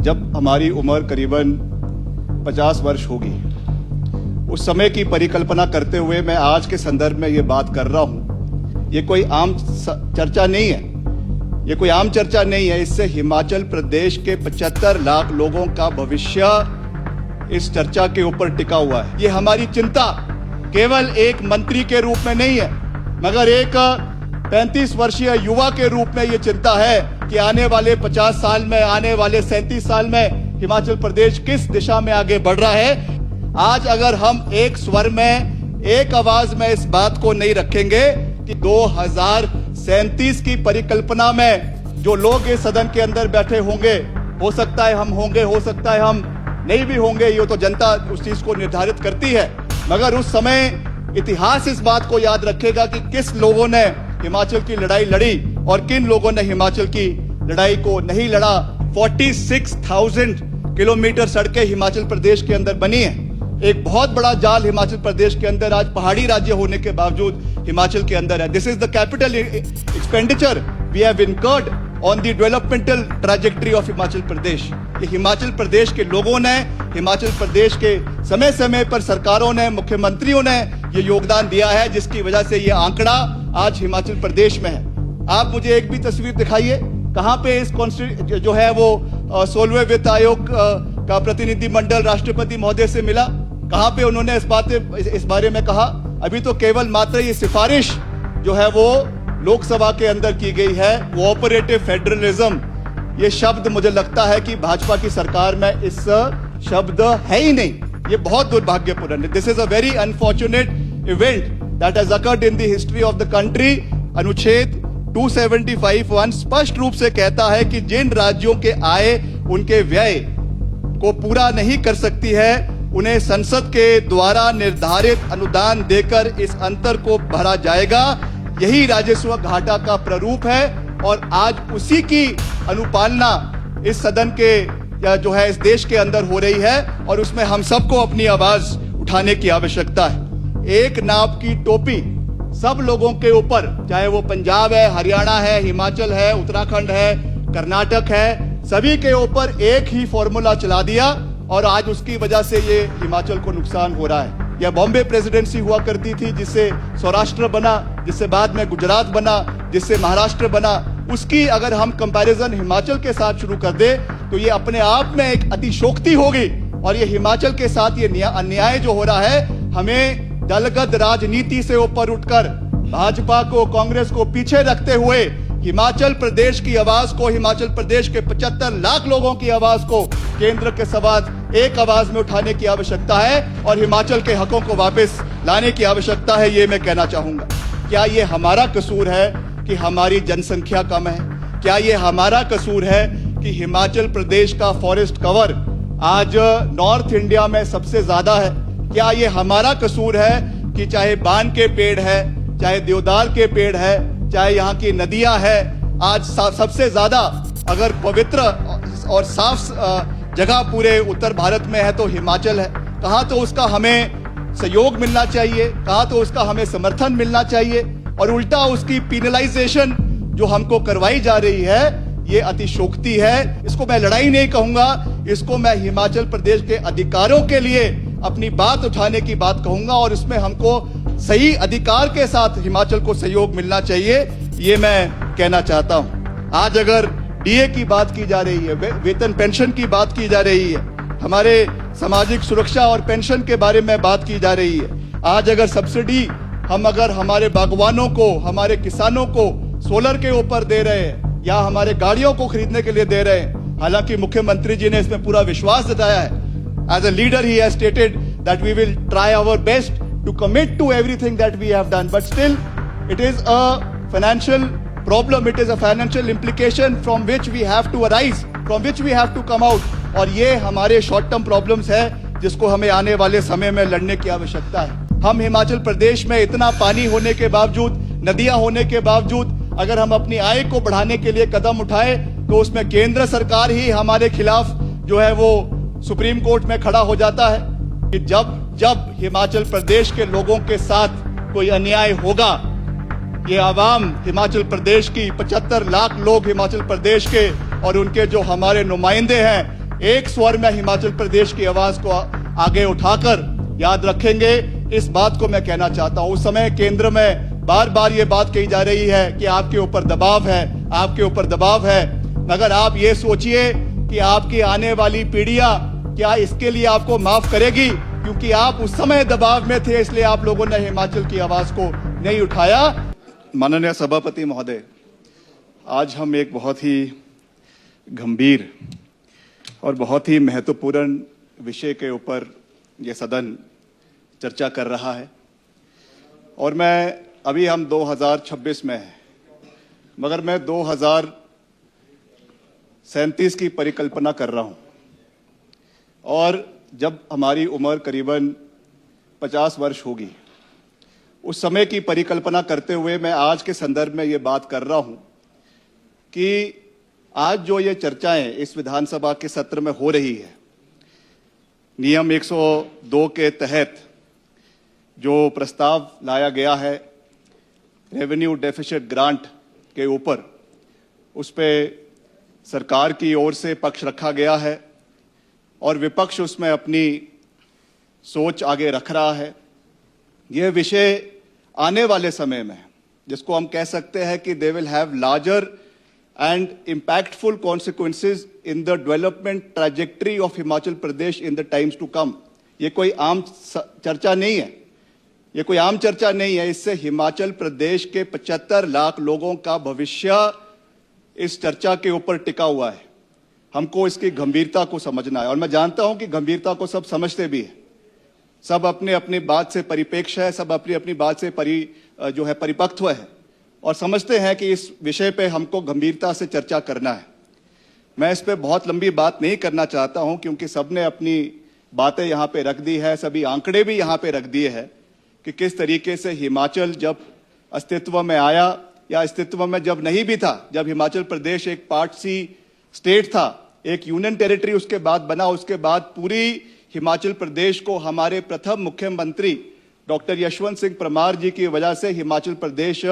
जब हमारी उम्र करीबन 50 वर्ष होगी, उस समय की परिकल्पना करते हुए मैं आज के संदर्भ में ये बात कर रहा हूं। ये कोई आम चर्चा नहीं है, ये कोई आम चर्चा नहीं है। इससे हिमाचल प्रदेश के 75 लाख लोगों का भविष्य इस चर्चा के ऊपर टिका हुआ है। ये हमारी चिंता केवल एक मंत्री के रूप में नहीं है, मगर एक 35 वर्षीय युवा के रूप में ये चिंता है कि आने वाले 50 साल में, आने वाले 37 साल में हिमाचल प्रदेश किस दिशा में आगे बढ़ रहा है। आज अगर हम एक स्वर में, एक आवाज में इस बात को नहीं रखेंगे कि 2037 की परिकल्पना में जो लोग इस सदन के अंदर बैठे होंगे, हो सकता है हम होंगे, हो सकता है हम नहीं भी होंगे, ये तो जनता उस चीज को निर्धारित करती है, मगर उस समय इतिहास इस बात को याद रखेगा कि किस लोगों ने हिमाचल की लड़ाई लड़ी और किन लोगों ने हिमाचल की लड़ाई को नहीं लड़ा। 46,000 किलोमीटर सड़कें हिमाचल प्रदेश के अंदर बनी है। एक बहुत बड़ा जाल हिमाचल प्रदेश के अंदर आज पहाड़ी राज्य होने के बावजूद हिमाचल के अंदर है। This is the capital expenditure we have incurred on the developmental trajectory of Himachal Pradesh. ये हिमाचल प्रदेश के लोगों ने, हिमाचल प्रदेश के समय समय पर सरकारों ने, मुख्यमंत्रियों ने ये योगदान दिया है, जिसकी वजह से ये आंकड़ा आज हिमाचल प्रदेश में है। आप मुझे एक भी तस्वीर दिखाइए कहां पे इस जो है वो 16वें वित्त आयोग का प्रतिनिधिमंडल राष्ट्रपति महोदय से मिला, कहां पे उन्होंने इस बारे में कहा। अभी तो केवल मात्र ये सिफारिश जो है वो लोकसभा के अंदर की गई है। कोऑपरेटिव फेडरलिज्म, ये शब्द मुझे लगता है कि भाजपा की सरकार में इस शब्द है ही नहीं। ये बहुत दुर्भाग्यपूर्ण है। This is a very unfortunate event that has occurred in the history of the country. अनुच्छेद 275(1) स्पष्ट रूप से कहता है कि जिन राज्यों के आय उनके व्यय को पूरा नहीं कर सकती है, उन्हें संसद के द्वारा निर्धारित अनुदान देकर इस अंतर को भरा जाएगा। यही राजस्व घाटा का प्रारूप है और आज उसी की अनुपालना इस सदन के जो है इस देश के अंदर हो रही है और उसमें हम सबको अपनी आवाज उठाने की आवश्यकता है। एक नाप की टोपी सब लोगों के ऊपर, चाहे वो पंजाब है, हरियाणा है, हिमाचल है, उत्तराखंड है, कर्नाटक है, सभी के ऊपर एक ही फॉर्मूला चला दिया और आज उसकी वजह से ये हिमाचल को नुकसान हो रहा है। यह बॉम्बे प्रेसिडेंसी हुआ करती थी, जिससे सौराष्ट्र बना, जिससे बाद में गुजरात बना, जिससे महाराष्ट्र बना। उसकी अगर हम कंपैरिजन हिमाचल के साथ शुरू कर दे तो ये अपने आप में एक अतिशोक्ति होगी और ये हिमाचल के साथ ये अन्याय जो हो रहा है, हमें दलगत राजनीति से ऊपर उठकर भाजपा को, कांग्रेस को पीछे रखते हुए हिमाचल प्रदेश की आवाज को, हिमाचल प्रदेश के 75 लाख लोगों की आवाज को केंद्र के साथ एक आवाज में उठाने की आवश्यकता है और हिमाचल के हकों को वापस लाने की आवश्यकता है। ये मैं कहना चाहूंगा। क्या ये हमारा कसूर है कि हमारी जनसंख्या कम है? क्या ये हमारा कसूर है कि हिमाचल प्रदेश का फॉरेस्ट कवर आज नॉर्थ इंडिया में सबसे ज्यादा है? क्या ये हमारा कसूर है कि चाहे बान के पेड़ है, चाहे देवदार के पेड़ है, चाहे यहाँ की नदियां है, आज सबसे ज्यादा अगर पवित्र और साफ जगह पूरे उत्तर भारत में है तो हिमाचल है। कहाँ तो उसका हमें सहयोग मिलना चाहिए, कहाँ तो उसका हमें समर्थन मिलना चाहिए और उल्टा उसकी पिनलाइजेशन जो हमको करवाई जा रही है, ये अतिशोक्ति है। इसको मैं लड़ाई नहीं कहूंगा, इसको मैं हिमाचल प्रदेश के अधिकारों के लिए अपनी बात उठाने की बात कहूंगा और इसमें हमको सही अधिकार के साथ हिमाचल को सहयोग मिलना चाहिए, ये मैं कहना चाहता हूं। आज अगर डीए की बात की जा रही है, वेतन पेंशन की बात की जा रही है, हमारे सामाजिक सुरक्षा और पेंशन के बारे में बात की जा रही है, आज अगर सब्सिडी हम अगर हमारे बागवानों को, हमारे किसानों को सोलर के ऊपर दे रहे हैं या हमारे गाड़ियों को खरीदने के लिए दे रहे हैं, हालांकि मुख्यमंत्री जी ने इसमें पूरा विश्वास जताया है। As a leader, he has stated that we will try our best to commit to everything that we have done. But still, it is a financial problem. It is a financial implication from which we have to arise, from which we have to come out. और ये हमारे short term problems है जिसको हमें आने वाले समय में लड़ने की आवश्यकता है। हम हिमाचल प्रदेश में इतना पानी होने के बावजूद, नदियां होने के बावजूद, अगर हम अपनी आय को बढ़ाने के लिए कदम उठाए तो उसमें केंद्र सरकार ही हमारे खिलाफ जो है वो सुप्रीम कोर्ट में खड़ा हो जाता है कि जब हिमाचल प्रदेश के लोगों के साथ कोई अन्याय होगा, ये आवाम हिमाचल प्रदेश की 75 लाख लोग हिमाचल प्रदेश के और उनके जो हमारे नुमाइंदे हैं, एक स्वर में हिमाचल प्रदेश की आवाज को आगे उठाकर याद रखेंगे। इस बात को मैं कहना चाहता हूं। उस समय केंद्र में बार बार ये बात कही जा रही है कि आपके ऊपर दबाव है, आपके ऊपर दबाव है, मगर आप ये सोचिए कि आपकी आने वाली पीढ़ियां क्या इसके लिए आपको माफ करेगी? क्योंकि आप उस समय दबाव में थे, इसलिए आप लोगों ने हिमाचल की आवाज को नहीं उठाया। माननीय सभापति महोदय, आज हम एक बहुत ही गंभीर और बहुत ही महत्वपूर्ण विषय के ऊपर ये सदन चर्चा कर रहा है। और मैं अभी हम 2026 में हैं, मगर मैं 2037 की परिकल्पना कर रहा हूं। और जब हमारी उम्र करीबन 50 वर्ष होगी, उस समय की परिकल्पना करते हुए मैं आज के संदर्भ में ये बात कर रहा हूं कि आज जो ये चर्चाएं इस विधानसभा के सत्र में हो रही है, नियम 102 के तहत जो प्रस्ताव लाया गया है रेवेन्यू डेफिसिट ग्रांट के ऊपर, उस पे सरकार की ओर से पक्ष रखा गया है और विपक्ष उसमें अपनी सोच आगे रख रहा है। यह विषय आने वाले समय में, जिसको हम कह सकते हैं कि they will have larger and impactful consequences in the development trajectory of Himachal Pradesh in the times to come। ये कोई आम चर्चा नहीं है, ये कोई आम चर्चा नहीं है। इससे हिमाचल प्रदेश के 75 लाख लोगों का भविष्य इस चर्चा के ऊपर टिका हुआ है। हमको इसकी गंभीरता को समझना है और मैं जानता हूं कि गंभीरता को सब समझते भी है, सब अपने अपनी बात से परिपेक्ष है, सब अपनी अपनी बात से परिपक्व है और समझते हैं कि इस विषय पे हमको गंभीरता से चर्चा करना है। मैं इस पे बहुत लंबी बात नहीं करना चाहता हूं क्योंकि सबने अपनी बातें यहाँ पे रख दी है, सभी आंकड़े भी यहाँ पे रख दिए हैं कि किस तरीके से हिमाचल जब अस्तित्व में आया या अस्तित्व में जब नहीं भी था, जब हिमाचल प्रदेश एक पार्ट सी स्टेट था, एक यूनियन टेरिटरी उसके बाद बना, उसके बाद पूरी हिमाचल प्रदेश को हमारे प्रथम मुख्यमंत्री डॉक्टर यशवंत सिंह परमार जी की वजह से हिमाचल प्रदेश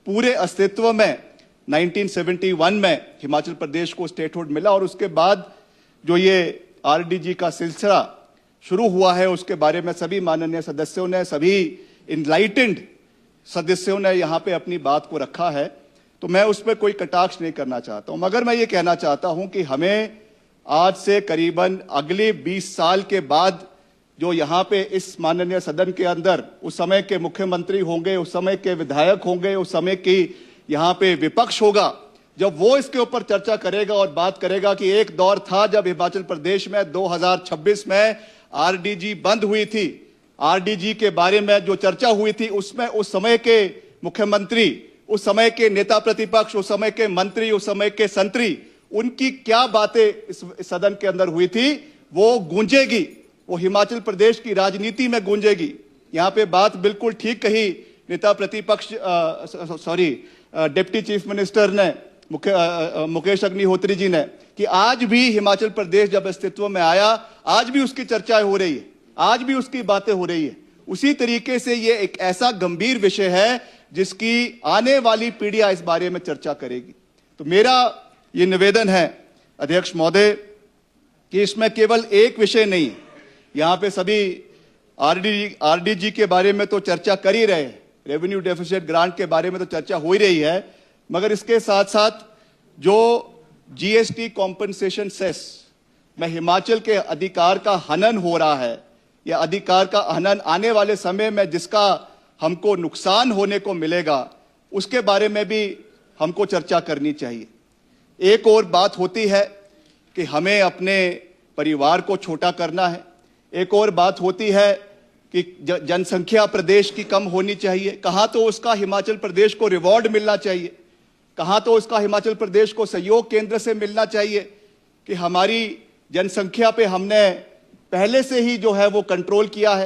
पूरे अस्तित्व में 1971 में हिमाचल प्रदेश को स्टेटहुड मिला। और उसके बाद जो ये आरडीजी का सिलसिला शुरू हुआ है, उसके बारे में सभी माननीय सदस्यों ने, सभी इनलाइटेंड सदस्यों ने यहाँ पे अपनी बात को रखा है, तो मैं उस पर कोई कटाक्ष नहीं करना चाहता हूं। मगर मैं ये कहना चाहता हूं कि हमें आज से करीबन अगले 20 साल के बाद जो यहाँ पे इस माननीय सदन के अंदर उस समय के मुख्यमंत्री होंगे, उस समय के विधायक होंगे, उस समय की यहाँ पे विपक्ष होगा, जब वो इसके ऊपर चर्चा करेगा और बात करेगा कि एक दौर था जब हिमाचल प्रदेश में 2026 में आरडीजी बंद हुई थी, आरडीजी के बारे में जो चर्चा हुई थी उसमें उस समय के मुख्यमंत्री, उस समय के नेता प्रतिपक्ष, उस समय के मंत्री, उस समय के संतरी, उनकी क्या बातें इस सदन के अंदर हुई थी वो गूंजेगी, वो हिमाचल प्रदेश की राजनीति में गूंजेगी। यहाँ पे बात बिल्कुल ठीक कही नेता प्रतिपक्ष डिप्टी चीफ मिनिस्टर ने, मुकेश अग्निहोत्री जी ने, कि आज भी हिमाचल प्रदेश जब अस्तित्व में आया, आज भी उसकी चर्चा हो रही है, आज भी उसकी बातें हो रही है। उसी तरीके से ये एक ऐसा गंभीर विषय है जिसकी आने वाली पीढ़ियां इस बारे में चर्चा करेगी। तो मेरा ये निवेदन है अध्यक्ष महोदय कि इसमें केवल एक विषय नहीं, यहाँ पे सभी आरडीजी के बारे में तो चर्चा कर ही रहे हैं, रेवेन्यू डेफिसिट ग्रांट के बारे में तो चर्चा हो ही रही है, मगर इसके साथ साथ जो जीएसटी कॉम्पनसेशन सेस में हिमाचल के अधिकार का हनन हो रहा है, या अधिकार का हनन आने वाले समय में जिसका हमको नुकसान होने को मिलेगा, उसके बारे में भी हमको चर्चा करनी चाहिए। एक और बात होती है कि हमें अपने परिवार को छोटा करना है, एक और बात होती है कि जनसंख्या प्रदेश की कम होनी चाहिए, कहाँ तो उसका हिमाचल प्रदेश को रिवॉर्ड मिलना चाहिए, कहाँ तो उसका हिमाचल प्रदेश को सहयोग केंद्र से मिलना चाहिए कि हमारी जनसंख्या पे हमने पहले से ही जो है वो कंट्रोल किया है,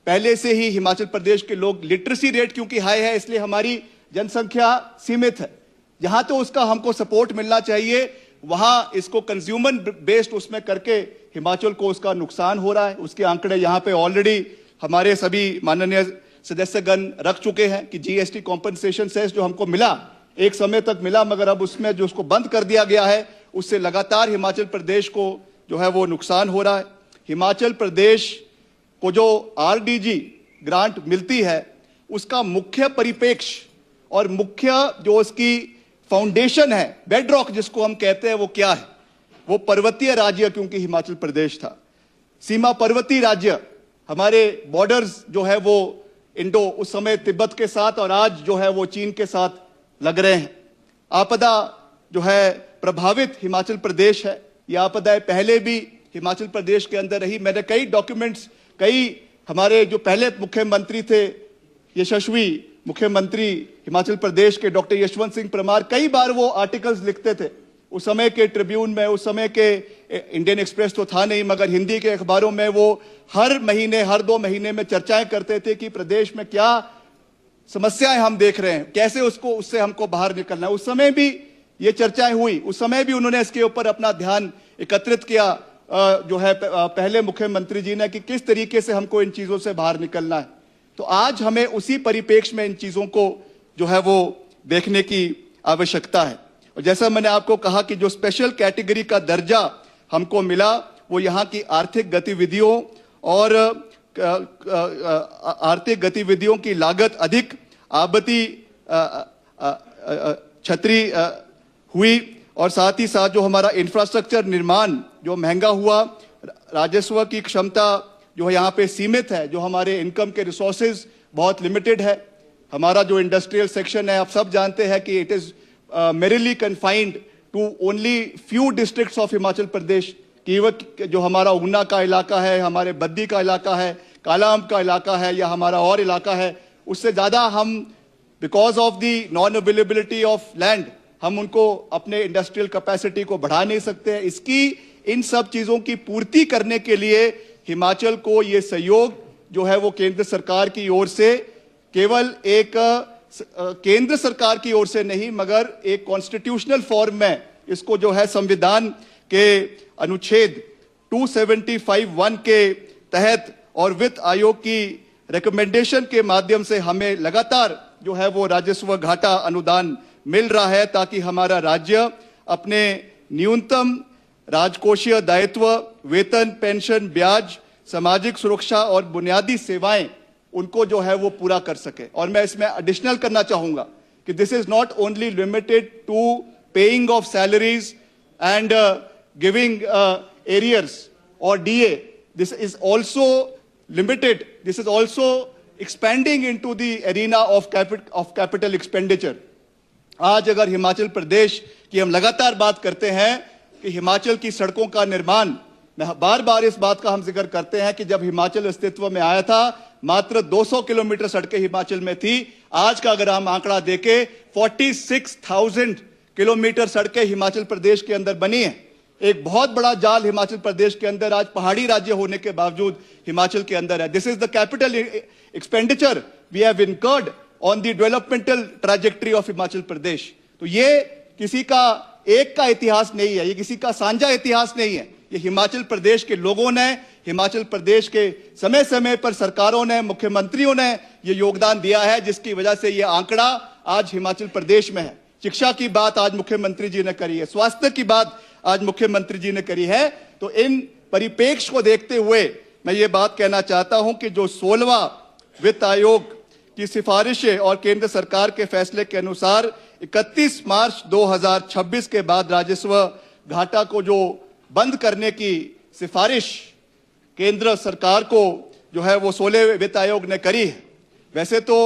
पहले से ही हिमाचल प्रदेश के लोग, लिटरेसी रेट क्योंकि हाई है इसलिए हमारी जनसंख्या सीमित है, जहां तो उसका हमको सपोर्ट मिलना चाहिए वहां इसको कंज्यूमर बेस्ड उसमें करके हिमाचल को उसका नुकसान हो रहा है। उसके आंकड़े यहाँ पे ऑलरेडी हमारे सभी माननीय सदस्यगण रख चुके हैं कि जीएसटी कॉम्पनसेशन सेस जो हमको मिला, एक समय तक मिला, मगर अब उसमें जो उसको बंद कर दिया गया है, उससे लगातार हिमाचल प्रदेश को जो है वो नुकसान हो रहा है। हिमाचल प्रदेश को जो आरडीजी ग्रांट मिलती है उसका मुख्य परिप्रेक्ष्य और मुख्य जो उसकी फाउंडेशन है, बेडरॉक जिसको हम कहते हैं, वो क्या है? वो पर्वतीय राज्य, क्योंकि हिमाचल प्रदेश था सीमा पर्वतीय राज्य। हमारे बॉर्डर्स जो है वो इंडो उस समय तिब्बत के साथ और आज जो है वो चीन के साथ लग रहे हैं। आपदा जो है प्रभावित हिमाचल प्रदेश है। ये आपदाएं पहले भी हिमाचल प्रदेश के अंदर रही। मैंने कई डॉक्यूमेंट्स, कई हमारे जो पहले मुख्यमंत्री थे, यशस्वी मुख्यमंत्री हिमाचल प्रदेश के डॉक्टर यशवंत सिंह परमार, कई बार वो आर्टिकल्स लिखते थे उस समय के ट्रिब्यून में, उस समय के इंडियन एक्सप्रेस तो था नहीं, मगर हिंदी के अखबारों में वो हर महीने, हर 2 महीने में चर्चाएं करते थे कि प्रदेश में क्या समस्याएं हम देख रहे हैं, कैसे उससे हमको बाहर निकलना है। उस समय भी ये चर्चाएं हुई, उस समय भी उन्होंने इसके ऊपर अपना ध्यान एकत्रित किया जो है पहले मुख्यमंत्री जी ने, कि किस तरीके से हमको इन चीजों से बाहर निकलना है। तो आज हमें उसी परिप्रेक्ष्य में इन चीजों को जो है वो देखने की आवश्यकता है। और जैसा मैंने आपको कहा कि जो स्पेशल कैटेगरी का दर्जा हमको मिला वो यहाँ की आर्थिक गतिविधियों और आर्थिक गतिविधियों की लागत अधिक आपत्ति छतरी हुई, और साथ ही साथ जो हमारा इंफ्रास्ट्रक्चर निर्माण जो महंगा हुआ, राजस्व की क्षमता जो है यहाँ पे सीमित है, जो हमारे इनकम के रिसोर्सेज बहुत लिमिटेड है। हमारा जो इंडस्ट्रियल सेक्शन है, आप सब जानते हैं कि it is merely confined to only few districts of Himachal Pradesh. केवल जो हमारा ऊना का इलाका है, हमारे बद्दी का इलाका है, कालाअंब का इलाका है, या हमारा और इलाका है, उससे ज़्यादा हम because of the non availability of land हम उनको अपने इंडस्ट्रियल कैपेसिटी को बढ़ा नहीं सकते हैं। इसकी इन सब चीज़ों की पूर्ति करने के लिए हिमाचल को ये सहयोग जो है वो केंद्र सरकार की ओर से, केवल एक केंद्र सरकार की ओर से नहीं मगर एक कॉन्स्टिट्यूशनल फॉर्म में इसको जो है संविधान के अनुच्छेद 275(1) के तहत और वित्त आयोग की रिकमेंडेशन के माध्यम से हमें लगातार जो है वो राजस्व घाटा अनुदान मिल रहा है, ताकि हमारा राज्य अपने न्यूनतम राजकोषीय दायित्व, वेतन, पेंशन, ब्याज, सामाजिक सुरक्षा और बुनियादी सेवाएं उनको जो है वो पूरा कर सके। और मैं इसमें एडिशनल करना चाहूंगा कि this is not only limited to paying off salaries and giving arrears और DA, this is also limited, this is also expending into the arena of capital expenditure. आज अगर हिमाचल प्रदेश की हम लगातार बात करते हैं कि हिमाचल की सड़कों का निर्माण, मैं बार बार इस बात का हम जिक्र करते हैं कि जब हिमाचल अस्तित्व में आया था मात्र 200 किलोमीटर सड़कें हिमाचल में थी। आज का अगर हम आंकड़ा देखें 46,000 किलोमीटर सड़कें हिमाचल प्रदेश के अंदर बनी है। एक बहुत बड़ा जाल हिमाचल प्रदेश के अंदर आज पहाड़ी राज्य होने के बावजूद हिमाचल के अंदर है। This is the capital expenditure we have incurred on the developmental trajectory of Himachal Pradesh. तो ये किसी का एक का इतिहास नहीं है, ये किसी का साझा इतिहास नहीं है, ये हिमाचल प्रदेश के लोगों ने, हिमाचल प्रदेश के समय समय पर सरकारों ने, मुख्यमंत्रियों ने ये योगदान दिया है, जिसकी वजह से ये आंकड़ा आज हिमाचल प्रदेश में है। शिक्षा की बात आज मुख्यमंत्री जी ने करी है, स्वास्थ्य की बात आज मुख्यमंत्री जी ने करी है। तो इन परिप्रेक्ष्य को देखते हुए मैं ये बात कहना चाहता हूं कि जो 16वां वित्त आयोग की सिफारिशें और केंद्र सरकार के फैसले के अनुसार 31 मार्च 2026 के बाद राजस्व घाटा को जो बंद करने की सिफारिश केंद्र सरकार को जो है वो 16वें वित्त आयोग ने करी है। वैसे तो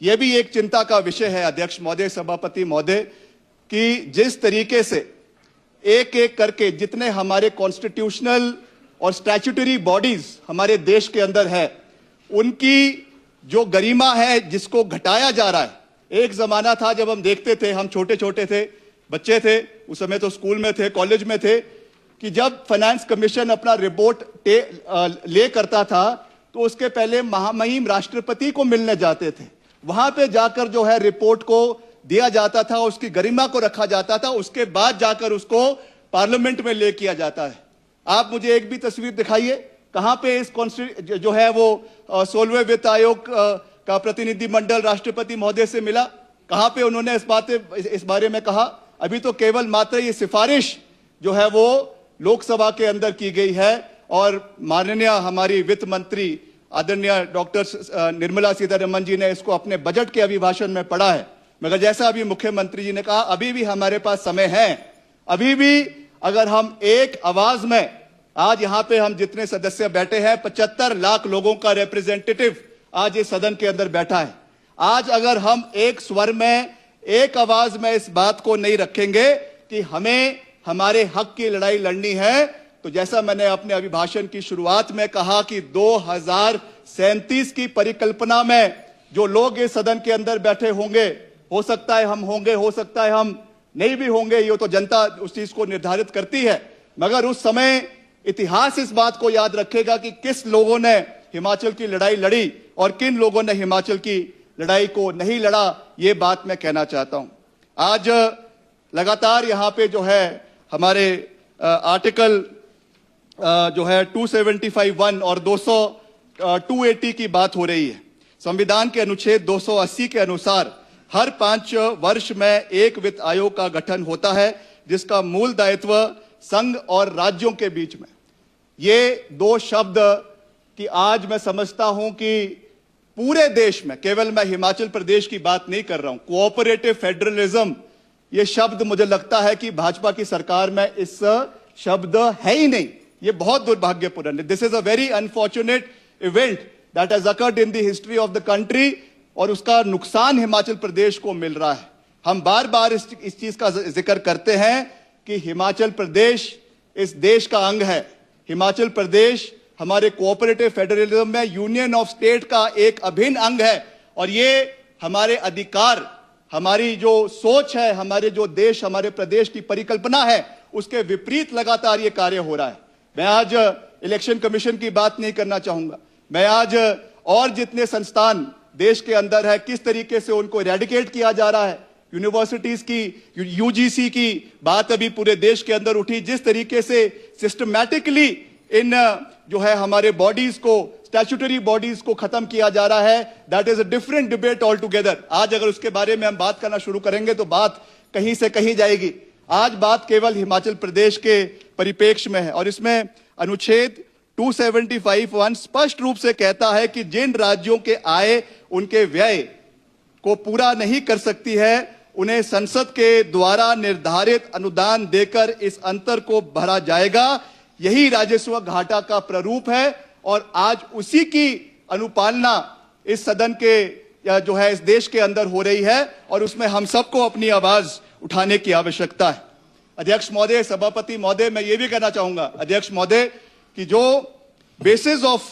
यह भी एक चिंता का विषय है अध्यक्ष महोदय, सभापति महोदय, कि जिस तरीके से एक एक करके जितने हमारे कॉन्स्टिट्यूशनल और स्टैट्यूटरी बॉडीज हमारे देश के अंदर है, उनकी जो गरिमा है जिसको घटाया जा रहा है। एक जमाना था जब हम देखते थे, हम छोटे छोटे थे, बच्चे थे, उस समय तो स्कूल में थे, कॉलेज में थे, कि जब फाइनेंस कमीशन अपना रिपोर्ट ले करता था तो उसके पहले महामहिम राष्ट्रपति को मिलने जाते थे। वहां पे जाकर जो है रिपोर्ट को दिया जाता था, उसकी गरिमा को रखा जाता था, उसके बाद जाकर उसको पार्लियामेंट में ले किया जाता है। आप मुझे एक भी तस्वीर दिखाइए कहां पे इस जो है वो 16वें वित्त आयोग का प्रतिनिधिमंडल राष्ट्रपति महोदय से मिला, कहां पे उन्होंने इस बारे में कहा। अभी तो केवल मात्र ये सिफारिश जो है वो लोकसभा के अंदर की गई है और माननीय हमारी वित्त मंत्री आदरणीय डॉक्टर निर्मला सीतारमण जी ने इसको अपने बजट के अभिभाषण में पढ़ा है। मगर जैसा अभी मुख्यमंत्री जी ने कहा, अभी भी हमारे पास समय है। अभी भी अगर हम एक आवाज में, आज यहां पे हम जितने सदस्य बैठे हैं 75 लाख लोगों का रिप्रेजेंटेटिव आज इस सदन के अंदर बैठा है। आज अगर हम एक स्वर में, एक आवाज में इस बात को नहीं रखेंगे कि हमें हमारे हक की लड़ाई लड़नी है, तो जैसा मैंने अपने अभिभाषण की शुरुआत में कहा कि 2037 की परिकल्पना में जो लोग इस सदन के अंदर बैठे होंगे, हो सकता है हम होंगे, हो सकता है हम नहीं भी होंगे, ये तो जनता उस चीज को निर्धारित करती है। मगर उस समय इतिहास इस बात को याद रखेगा कि किस लोगों ने हिमाचल की लड़ाई लड़ी और किन लोगों ने हिमाचल की लड़ाई को नहीं लड़ा। ये बात मैं कहना चाहता हूं। आज लगातार यहां पे जो है हमारे आर्टिकल जो है 275(1) और 280 की बात हो रही है। संविधान के अनुच्छेद 280 के अनुसार हर 5 वर्ष में एक वित्त आयोग का गठन होता है, जिसका मूल दायित्व संघ और राज्यों के बीच में। ये दो शब्द कि आज मैं समझता हूं कि पूरे देश में, केवल मैं हिमाचल प्रदेश की बात नहीं कर रहा हूं, कोऑपरेटिव फेडरलिज्म, ये शब्द मुझे लगता है कि भाजपा की सरकार में इस शब्द है ही नहीं। ये बहुत दुर्भाग्यपूर्ण है। This is a very unfortunate event that has occurred in the history of the country और उसका नुकसान हिमाचल प्रदेश को मिल रहा है। हम बार बार इस चीज का जिक्र करते हैं कि हिमाचल प्रदेश इस देश का अंग है। हिमाचल प्रदेश हमारे कोऑपरेटिव फेडरलिज्म में यूनियन ऑफ स्टेट का एक अभिन्न अंग है और ये हमारे अधिकार, हमारी जो सोच है, हमारे जो देश, हमारे प्रदेश की परिकल्पना है, उसके विपरीत लगातार ये कार्य हो रहा है। मैं आज इलेक्शन कमीशन की बात नहीं करना चाहूंगा। मैं आज और जितने संस्थान देश के अंदर है, किस तरीके से उनको इरेडिकेट किया जा रहा है। यूनिवर्सिटीज की, यूजीसी की बात अभी पूरे देश के अंदर उठी, जिस तरीके से सिस्टमैटिकली इन जो है हमारे बॉडीज को, स्टैट्यूटरी बॉडीज को खत्म किया जा रहा है, that is a different debate all together. आज अगर उसके बारे में हम बात करना शुरू करेंगे तो बात कहीं से कहीं जाएगी। आज बात केवल हिमाचल प्रदेश के परिप्रेक्ष्य में है और इसमें अनुच्छेद 275(1) स्पष्ट रूप से कहता है कि जिन राज्यों के आय उनके व्यय को पूरा नहीं कर सकती है, उन्हें संसद के द्वारा निर्धारित अनुदान देकर इस अंतर को भरा जाएगा। यही राजस्व घाटा का प्रारूप है और आज उसी की अनुपालना इस सदन के जो है इस देश के अंदर हो रही है और उसमें हम सबको अपनी आवाज उठाने की आवश्यकता है। अध्यक्ष महोदय, सभापति महोदय, मैं ये भी कहना चाहूंगा अध्यक्ष महोदय कि जो बेसिस ऑफ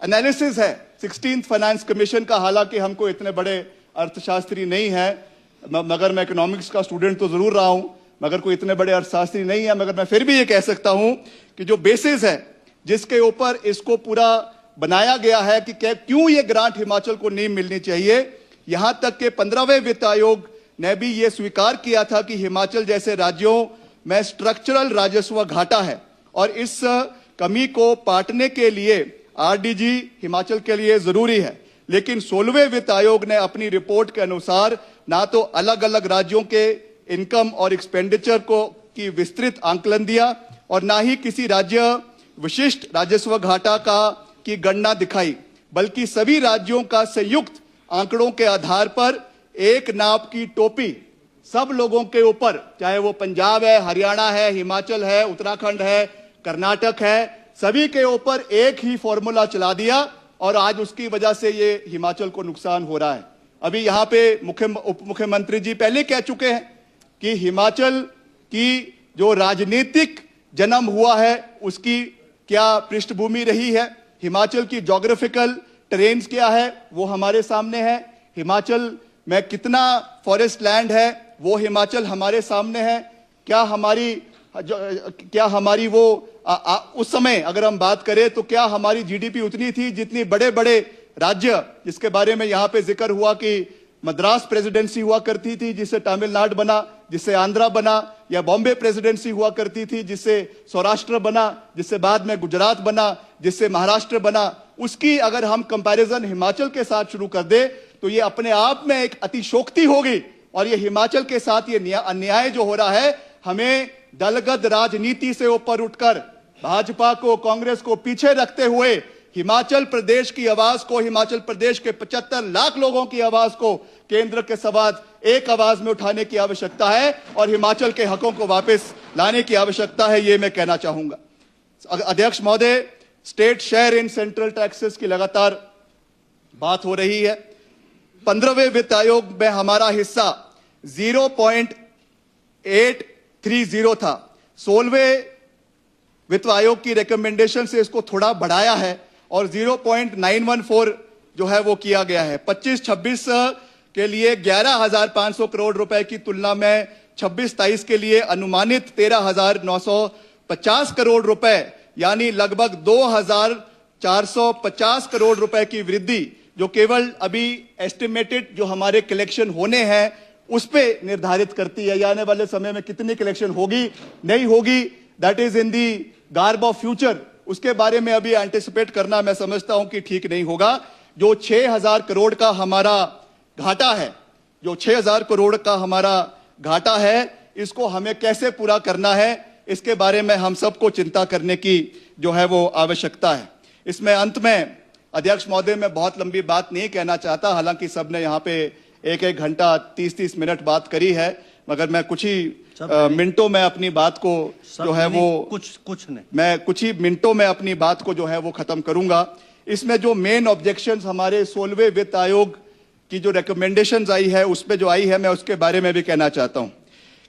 एनालिसिस है 16th फाइनेंस कमीशन का, हालांकि हमको इतने बड़े अर्थशास्त्री नहीं है, मगर मैं इकोनॉमिक्स का स्टूडेंट तो जरूर रहा हूं, मगर कोई इतने बड़े अर्थशास्त्री नहीं है, मगर मैं फिर भी ये कह सकता हूं कि जो बेसिस है जिसके ऊपर इसको पूरा बनाया गया है कि क्यों ये ग्रांट हिमाचल को नहीं मिलनी चाहिए, यहां तक कि 15वें वित्त आयोग ने भी ये स्वीकार किया था कि हिमाचल जैसे राज्यों में स्ट्रक्चरल राजस्व घाटा है और इस कमी को पाटने के लिए आरडीजी हिमाचल के लिए जरूरी है। लेकिन 16वें वित्त आयोग ने अपनी रिपोर्ट के अनुसार ना तो अलग अलग राज्यों के इनकम और एक्सपेंडिचर को की विस्तृत आंकलन दिया और ना ही किसी राज्य विशिष्ट राजस्व घाटा का की गणना दिखाई, बल्कि सभी राज्यों का संयुक्त आंकड़ों के आधार पर एक नाप की टोपी सब लोगों के ऊपर, चाहे वो पंजाब है, हरियाणा है, हिमाचल है, उत्तराखंड है, कर्नाटक है, सभी के ऊपर एक ही फॉर्मूला चला दिया और आज उसकी वजह से ये हिमाचल को नुकसान हो रहा है। अभी यहाँ पे उप मुख्यमंत्री जी पहले कह चुके हैं कि हिमाचल की जो राजनीतिक जन्म हुआ है उसकी क्या पृष्ठभूमि रही है, हिमाचल की ज्योग्राफिकल टेरेन्स क्या है वो हमारे सामने है, हिमाचल में कितना फॉरेस्ट लैंड है वो हिमाचल हमारे सामने है, क्या हमारी वो उस समय अगर हम बात करें तो क्या हमारी जीडीपी उतनी थी जितनी बड़े बड़े राज्य, जिसके बारे में यहाँ पे जिक्र हुआ कि मद्रास प्रेसिडेंसी हुआ करती थी जिससे तमिलनाडु बना, जिससे आंध्रा बना, या बॉम्बे प्रेसिडेंसी हुआ करती थी जिससे सौराष्ट्र बना, जिससे बाद में गुजरात बना, जिससे महाराष्ट्र बना, उसकी अगर हम कंपैरिजन हिमाचल के साथ शुरू कर दे तो ये अपने आप में एक अतिशोक्ति होगी और ये हिमाचल के साथ ये अन्याय जो हो रहा है हमें दलगत राजनीति से ऊपर उठकर भाजपा को, कांग्रेस को पीछे रखते हुए हिमाचल प्रदेश की आवाज को, हिमाचल प्रदेश के 75 लाख लोगों की आवाज को केंद्र के सवाल एक आवाज में उठाने की आवश्यकता है और हिमाचल के हकों को वापस लाने की आवश्यकता है, ये मैं कहना चाहूंगा। अध्यक्ष महोदय, state share in central taxes की लगातार बात हो रही है। 15वें वित्त आयोग में हमारा हिस्सा 0.830 था। 16वें वित्त आयोग की रिकमेंडेशन से इसको थोड़ा बढ़ाया है और 0.914 जो है वो किया गया है। 25-26 के लिए 11,500 करोड़ रुपए की तुलना में 26-27 के लिए अनुमानित 13,950 करोड़ रुपए, यानी लगभग 2,450 करोड़ रुपए की वृद्धि, जो केवल अभी एस्टिमेटेड जो हमारे कलेक्शन होने हैं उस पे निर्धारित करती है। आने वाले समय में कितनी कलेक्शन होगी नहीं होगी, that is in the garb of future, उसके बारे में अभी एंटिसिपेट करना मैं समझता हूं कि ठीक नहीं होगा। जो 6,000 करोड़ का हमारा घाटा है, जो 6,000 करोड़ का हमारा घाटा है, इसको हमें कैसे पूरा करना है, इसके बारे में हम सबको चिंता करने की जो है वो आवश्यकता है। इसमें अंत में अध्यक्ष महोदय, मैं बहुत लंबी बात नहीं कहना चाहता, हालांकि सबने यहाँ पे 1-1 घंटा 30-30 मिनट बात करी है, मगर मैं कुछ ही मिनटों में अपनी बात को जो है वो मैं कुछ ही मिनटों में अपनी बात को जो है वो खत्म करूंगा। इसमें जो मेन ऑब्जेक्शंस हमारे 16वें वित्त आयोग की जो रिकमेंडेशंस आई है उस पे जो आई है, मैं उसके बारे में भी कहना चाहता हूं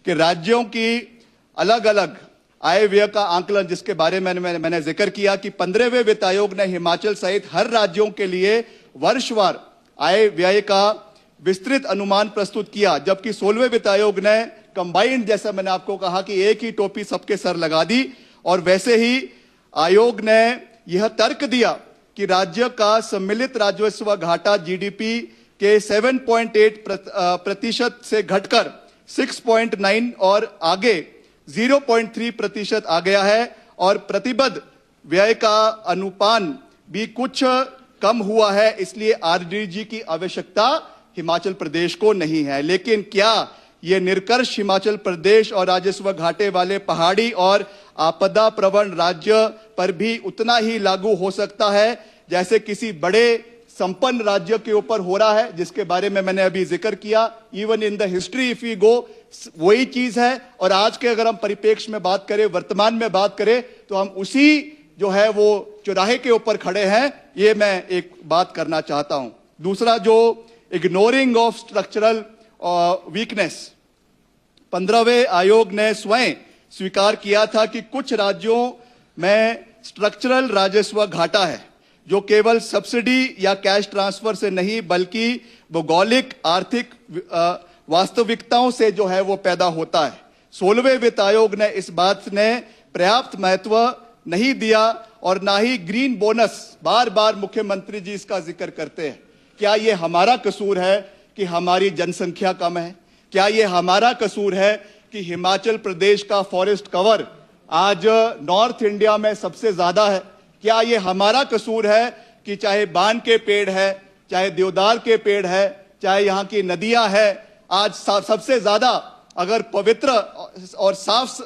कि राज्यों की अलग अलग आय व्यय का आंकलन, जिसके बारे में मैंने जिक्र किया कि 15वें वित्त आयोग ने हिमाचल सहित हर राज्यों के लिए वर्षवार आय व्यय का विस्तृत अनुमान प्रस्तुत किया, जबकि 16वें वित्त आयोग ने कंबाइंड, जैसा मैंने आपको कहा कि एक ही टोपी सबके सर लगा दी। और वैसे ही आयोग ने यह तर्क दिया कि राज्य का सम्मिलित राजस्व घाटा जीडीपी के 7.8% से घटकर 6.9 और आगे 0.3% आ गया है, और प्रतिबद्ध व्यय का अनुपान भी कुछ कम हुआ है। इसलिए आरडीजी की आवश्यकता हिमाचल प्रदेश को नहीं है। लेकिन क्या ये निष्कर्ष हिमाचल प्रदेश और राजस्व घाटे वाले पहाड़ी और आपदा प्रवण राज्य पर भी उतना ही लागू हो सकता है जैसे किसी बड़े संपन्न राज्य के ऊपर हो रहा है, जिसके बारे में मैंने अभी जिक्र किया। Even in the history if we go, वही चीज है। और आज के अगर हम परिप्रेक्ष्य में बात करें, वर्तमान में बात करें, तो हम उसी जो है वो चौराहे के ऊपर खड़े हैं। ये मैं एक बात करना चाहता हूं। दूसरा, जो इग्नोरिंग ऑफ स्ट्रक्चरल वीकनेस, 15वें आयोग ने स्वयं स्वीकार किया था कि कुछ राज्यों में स्ट्रक्चरल राजस्व घाटा है, जो केवल सब्सिडी या कैश ट्रांसफर से नहीं बल्कि भौगोलिक आर्थिक वास्तविकताओं से जो है वो पैदा होता है। 16वें वित्त आयोग ने इस बात ने पर्याप्त महत्व नहीं दिया, और ना ही ग्रीन बोनस, बार बार मुख्यमंत्री जी इसका जिक्र करते हैं। क्या ये हमारा कसूर है कि हमारी जनसंख्या कम है? क्या ये हमारा कसूर है कि हिमाचल प्रदेश का फॉरेस्ट कवर आज नॉर्थ इंडिया में सबसे ज्यादा है? क्या ये हमारा कसूर है कि चाहे बान के पेड़ है, चाहे देवदार के पेड़ है, चाहे यहाँ की नदियां है, आज सबसे ज्यादा अगर पवित्र और साफ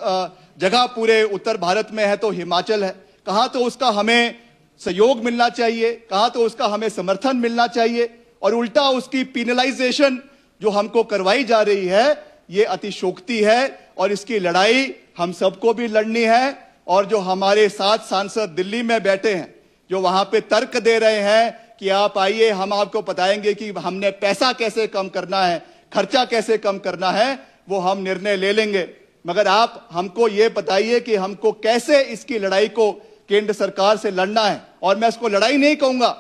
जगह पूरे उत्तर भारत में है तो हिमाचल है। कहाँ तो उसका हमें सहयोग मिलना चाहिए, कहाँ तो उसका हमें समर्थन मिलना चाहिए, और उल्टा उसकी पिनलाइजेशन जो हमको करवाई जा रही है, ये अतिशोक्ति है। और इसकी लड़ाई हम सबको भी लड़नी है। और जो हमारे 7 सांसद दिल्ली में बैठे हैं, जो वहां पे तर्क दे रहे हैं कि आप आइए, हम आपको बताएंगे कि हमने पैसा कैसे कम करना है, खर्चा कैसे कम करना है, वो हम निर्णय ले लेंगे। मगर आप हमको ये बताइए कि हमको कैसे इसकी लड़ाई को केंद्र सरकार से लड़ना है। और मैं इसको लड़ाई नहीं कहूंगा,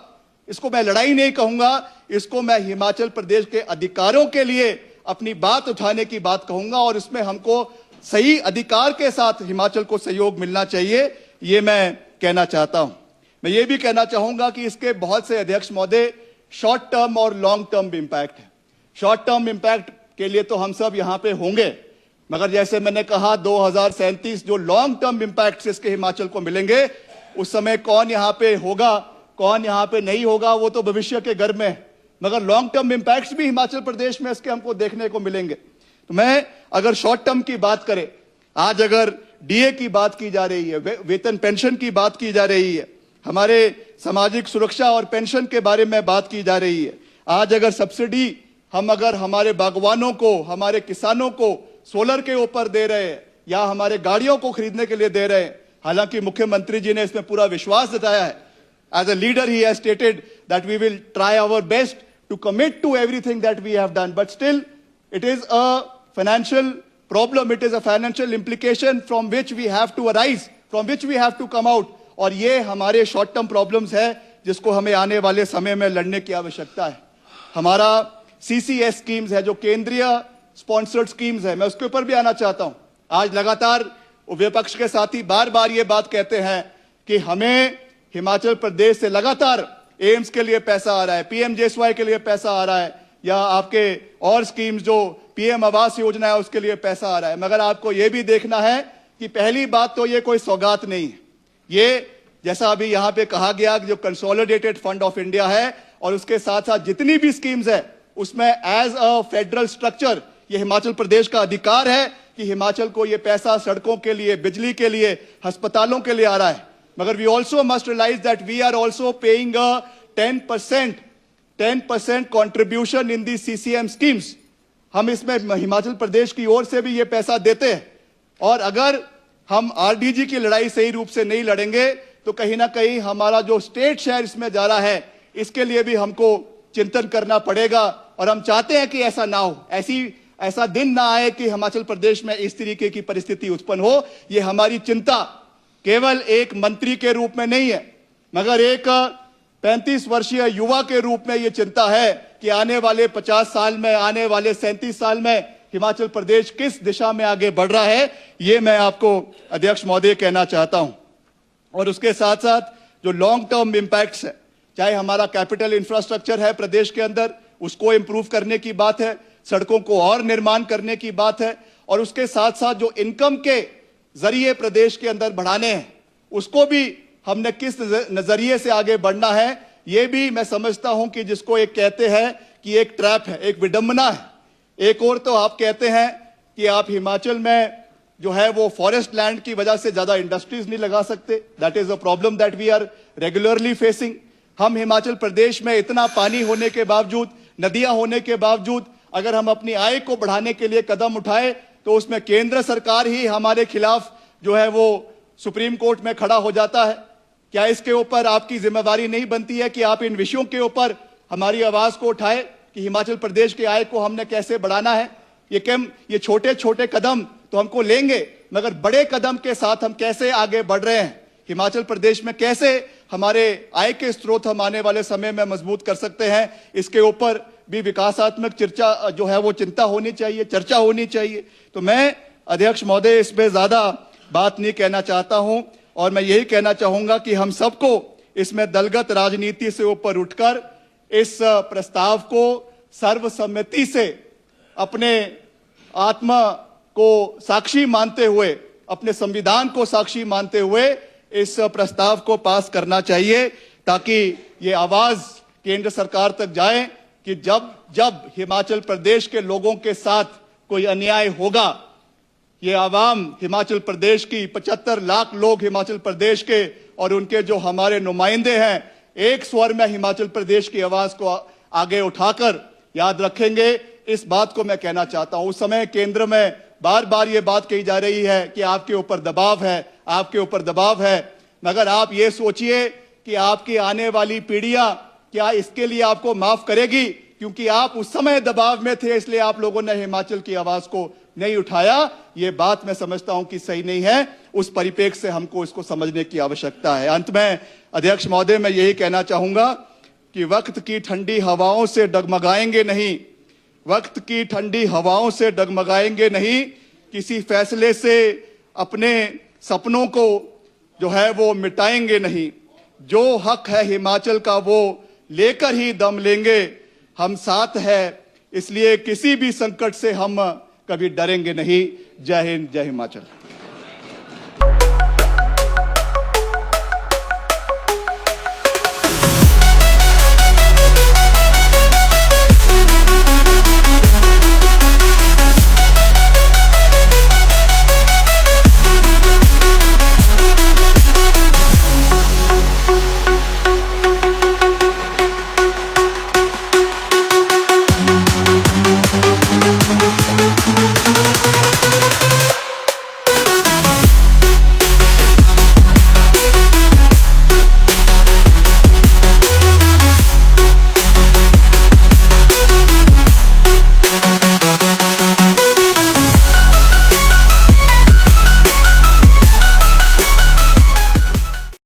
इसको मैं लड़ाई नहीं कहूंगा, इसको मैं हिमाचल प्रदेश के अधिकारों के लिए अपनी बात उठाने की बात कहूंगा। और इसमें हमको सही अधिकार के साथ हिमाचल को सहयोग मिलना चाहिए, ये मैं कहना चाहता हूं। मैं ये भी कहना चाहूंगा कि इसके बहुत से, अध्यक्ष महोदय, शॉर्ट टर्म और लॉन्ग टर्म इंपैक्ट है। शॉर्ट टर्म इंपैक्ट के लिए तो हम सब यहां पे होंगे, मगर जैसे मैंने कहा 2037 जो लॉन्ग टर्म इंपैक्ट इसके हिमाचल को मिलेंगे, उस समय कौन यहां पे होगा, कौन यहां पे नहीं होगा, वो तो भविष्य के घर में। मगर लॉन्ग टर्म इंपैक्ट्स भी हिमाचल प्रदेश में इसके हमको देखने को मिलेंगे। तो मैं अगर शॉर्ट टर्म की बात करें आज अगर डीए की बात की जा रही है, वेतन पेंशन की बात की जा रही है, हमारे सामाजिक सुरक्षा और पेंशन के बारे में बात की जा रही है, आज अगर सब्सिडी हम अगर हमारे बागवानों को, हमारे किसानों को सोलर के ऊपर दे रहे हैं या हमारे गाड़ियों को खरीदने के लिए दे रहे हैं, हालांकि मुख्यमंत्री जी ने इसमें पूरा विश्वास जताया है. As a leader, he has stated that we will try our best to commit to everything that we have done. But still, it is a financial problem. It is a financial implication from which we have to arise, from which we have to come out. और ये हमारे short term problems है जिसको हमें आने वाले समय में लड़ने की आवश्यकता है. हमारा CCS स्कीम्स है, जो केंद्रीय स्पॉन्सर्ड स्कीम्स है, मैं उसके ऊपर भी आना चाहता हूं. आज लगातार विपक्ष के साथी बार बार ये बात कहते हैं कि हमें हिमाचल प्रदेश से लगातार एम्स के लिए पैसा आ रहा है, PMJSY के लिए पैसा आ रहा है, या आपके और स्कीम्स जो PM आवास योजना है उसके लिए पैसा आ रहा है. मगर आपको यह भी देखना है कि पहली बात तो ये कोई सौगात नहीं है. ये जैसा अभी यहां पे कहा गया जो कंसोलिडेटेड फंड ऑफ इंडिया है और उसके साथ साथ जितनी भी स्कीम्स है उसमें एज अ फेडरल स्ट्रक्चर ये हिमाचल प्रदेश का अधिकार है कि हिमाचल को ये पैसा सड़कों के लिए, बिजली के लिए, अस्पतालों के लिए आ रहा है. मगर we also must realize that we are also paying a 10% contribution in the CCM schemes. हम इसमें हिमाचल प्रदेश की ओर से भी ये पैसा देते हैं. और अगर हम RDG की लड़ाई सही रूप से नहीं लड़ेंगे तो कहीं ना कहीं हमारा जो स्टेट शेयर इसमें जा रहा है इसके लिए भी हमको चिंतन करना पड़ेगा. और हम चाहते हैं कि ऐसा ना हो, ऐसा दिन ना आए कि हिमाचल प्रदेश में इस तरीके की परिस्थिति उत्पन्न हो. ये हमारी चिंता केवल एक मंत्री के रूप में नहीं है, मगर एक 35 वर्षीय युवा के रूप में यह चिंता है कि आने वाले 50 साल में, आने वाले 37 साल में हिमाचल प्रदेश किस दिशा में आगे बढ़ रहा है. यह मैं आपको अध्यक्ष महोदय कहना चाहता हूं. और उसके साथ साथ जो लॉन्ग टर्म इंपैक्ट्स है, चाहे हमारा कैपिटल इंफ्रास्ट्रक्चर है प्रदेश के अंदर, उसको इंप्रूव करने की बात है, सड़कों को और निर्माण करने की बात है, और उसके साथ साथ जो इनकम के जरिए प्रदेश के अंदर बढ़ाने हैं उसको भी हमने किस नजरिए से आगे बढ़ना है. यह भी मैं समझता हूं कि जिसको एक कहते हैं कि एक ट्रैप है, एक विडंबना है. एक और तो आप कहते हैं कि आप हिमाचल में जो है वो फॉरेस्ट लैंड की वजह से ज्यादा इंडस्ट्रीज नहीं लगा सकते. That is a problem that we are regularly facing. हम हिमाचल प्रदेश में इतना पानी होने के बावजूद, नदियां होने के बावजूद, अगर हम अपनी आय को बढ़ाने के लिए कदम उठाए तो उसमें केंद्र सरकार ही हमारे खिलाफ जो है वो सुप्रीम कोर्ट में खड़ा हो जाता है. क्या इसके ऊपर आपकी जिम्मेदारी नहीं बनती है कि आप इन विषयों के ऊपर हमारी आवाज को उठाए कि हिमाचल प्रदेश की आय को हमने कैसे बढ़ाना है. ये छोटे छोटे कदम तो हमको लेंगे, मगर बड़े कदम के साथ हम कैसे आगे बढ़ रहे हैं, हिमाचल प्रदेश में कैसे हमारे आय के स्रोत हम आने वाले समय में मजबूत कर सकते हैं, इसके ऊपर भी विकासात्मक चर्चा जो है वो चिंता होनी चाहिए, चर्चा होनी चाहिए. तो मैं अध्यक्ष महोदय इसमें ज्यादा बात नहीं कहना चाहता हूं और मैं यही कहना चाहूंगा कि हम सबको इसमें दलगत राजनीति से ऊपर उठकर इस प्रस्ताव को सर्वसम्मति से अपने आत्मा को साक्षी मानते हुए, अपने संविधान को साक्षी मानते हुए इस प्रस्ताव को पास करना चाहिए, ताकि ये आवाज केंद्र सरकार तक जाए कि जब हिमाचल प्रदेश के लोगों के साथ कोई अन्याय होगा, ये आवाम हिमाचल प्रदेश की 75 लाख लोग हिमाचल प्रदेश के और उनके जो हमारे नुमाइंदे हैं, एक स्वर में हिमाचल प्रदेश की आवाज को आगे उठाकर याद रखेंगे. इस बात को मैं कहना चाहता हूं. उस समय केंद्र में बार बार ये बात कही जा रही है कि आपके ऊपर दबाव है, आपके ऊपर दबाव है, मगर आप ये सोचिए कि आपकी आने वाली पीढ़ियां क्या इसके लिए आपको माफ करेगी, क्योंकि आप उस समय दबाव में थे, इसलिए आप लोगों ने हिमाचल की आवाज को नहीं उठाया. ये बात मैं समझता हूं कि सही नहीं है. उस परिप्रेक्ष्य से हमको इसको समझने की आवश्यकता है. अंत में अध्यक्ष महोदय मैं यही कहना चाहूंगा कि वक्त की ठंडी हवाओं से डगमगाएंगे नहीं, वक्त की ठंडी हवाओं से डगमगाएंगे नहीं, किसी फैसले से अपने सपनों को जो है वो मिटाएंगे नहीं. जो हक है हिमाचल का वो लेकर ही दम लेंगे. हम साथ हैं, इसलिए किसी भी संकट से हम कभी डरेंगे नहीं. जय हिंद, जय हिमाचल.